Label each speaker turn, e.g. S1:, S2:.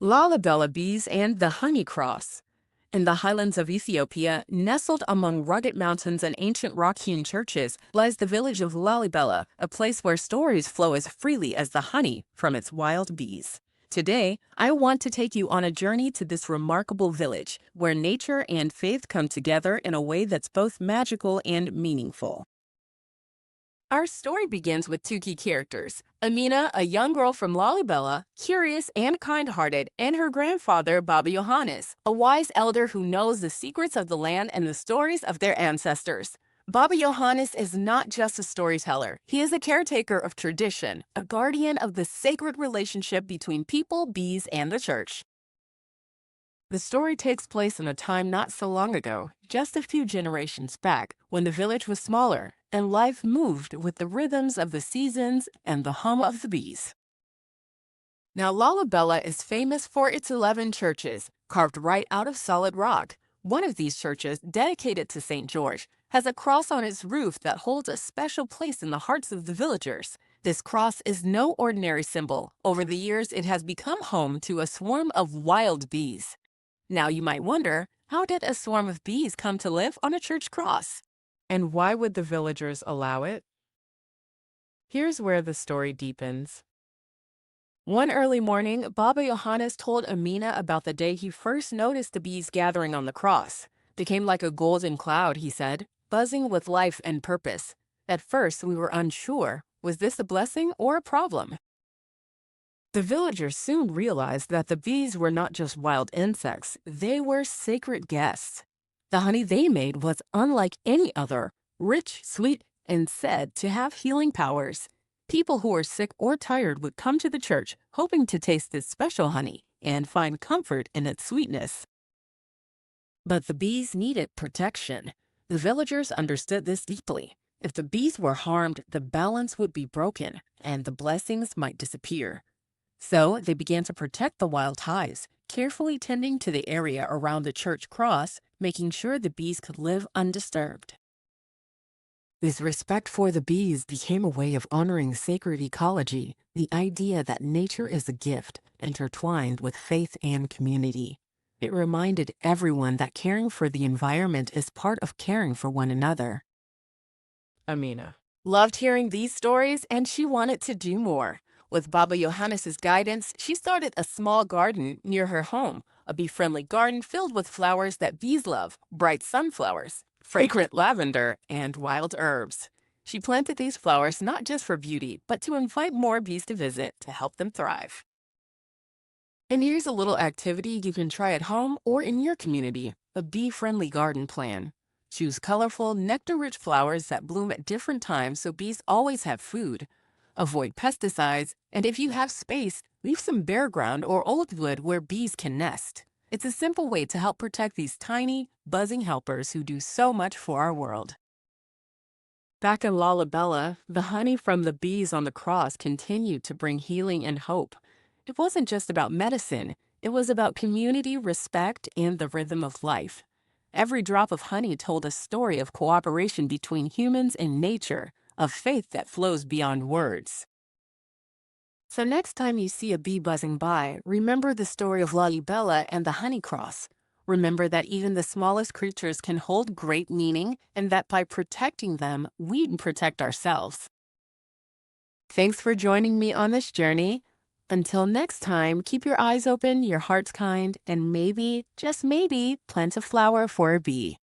S1: Lalibela bees and the honey cross. In the highlands of Ethiopia, nestled among rugged mountains and ancient rock-hewn churches, lies the village of Lalibela, a place where stories flow as freely as the honey from its wild bees. Today, I want to take you on a journey to this remarkable village, where nature and faith come together in a way that's both magical and meaningful. Our story begins with two key characters, Amina, a young girl from Lalibela, curious and kind-hearted, and her grandfather, Baba Johannes, a wise elder who knows the secrets of the land and the stories of their ancestors. Baba Johannes is not just a storyteller. He is a caretaker of tradition, a guardian of the sacred relationship between people, bees, and the church. The story takes place in a time not so long ago, just a few generations back, when the village was smaller and life moved with the rhythms of the seasons and the hum of the bees. Now, Lalibela is famous for its 11 churches, carved right out of solid rock. One of these churches, dedicated to St. George, has a cross on its roof that holds a special place in the hearts of the villagers. This cross is no ordinary symbol. Over the years, it has become home to a swarm of wild bees. Now you might wonder, how did a swarm of bees come to live on a church cross? And why would the villagers allow it? Here's where the story deepens. One early morning, Baba Johannes told Amina about the day he first noticed the bees gathering on the cross. They came like a golden cloud, he said, buzzing with life and purpose. At first, we were unsure. Was this a blessing or a problem? The villagers soon realized that the bees were not just wild insects, they were sacred guests. The honey they made was unlike any other, rich, sweet, and said to have healing powers. People who were sick or tired would come to the church, hoping to taste this special honey and find comfort in its sweetness. But the bees needed protection. The villagers understood this deeply. If the bees were harmed, the balance would be broken, and the blessings might disappear. So they began to protect the wild hives, carefully tending to the area around the church cross, making sure the bees could live undisturbed. This respect for the bees became a way of honoring sacred ecology, the idea that nature is a gift, intertwined with faith and community. It reminded everyone that caring for the environment is part of caring for one another. Amina loved hearing these stories, and she wanted to do more. With Baba Johannes' guidance, she started a small garden near her home, a bee-friendly garden filled with flowers that bees love, bright sunflowers, fragrant lavender, and wild herbs. She planted these flowers not just for beauty, but to invite more bees to visit to help them thrive. And here's a little activity you can try at home or in your community, a bee-friendly garden plan. Choose colorful, nectar-rich flowers that bloom at different times so bees always have food. Avoid pesticides, and if you have space, leave some bare ground or old wood where bees can nest. It's a simple way to help protect these tiny, buzzing helpers who do so much for our world. Back in Lalibela, the honey from the bees on the cross continued to bring healing and hope. It wasn't just about medicine, it was about community, respect, and the rhythm of life. Every drop of honey told a story of cooperation between humans and nature, of faith that flows beyond words. So next time you see a bee buzzing by, remember the story of Lalibela and the honey cross. Remember that even the smallest creatures can hold great meaning, and that by protecting them, we protect ourselves. Thanks for joining me on this journey. Until next time, keep your eyes open, your hearts kind, and maybe, just maybe, plant a flower for a bee.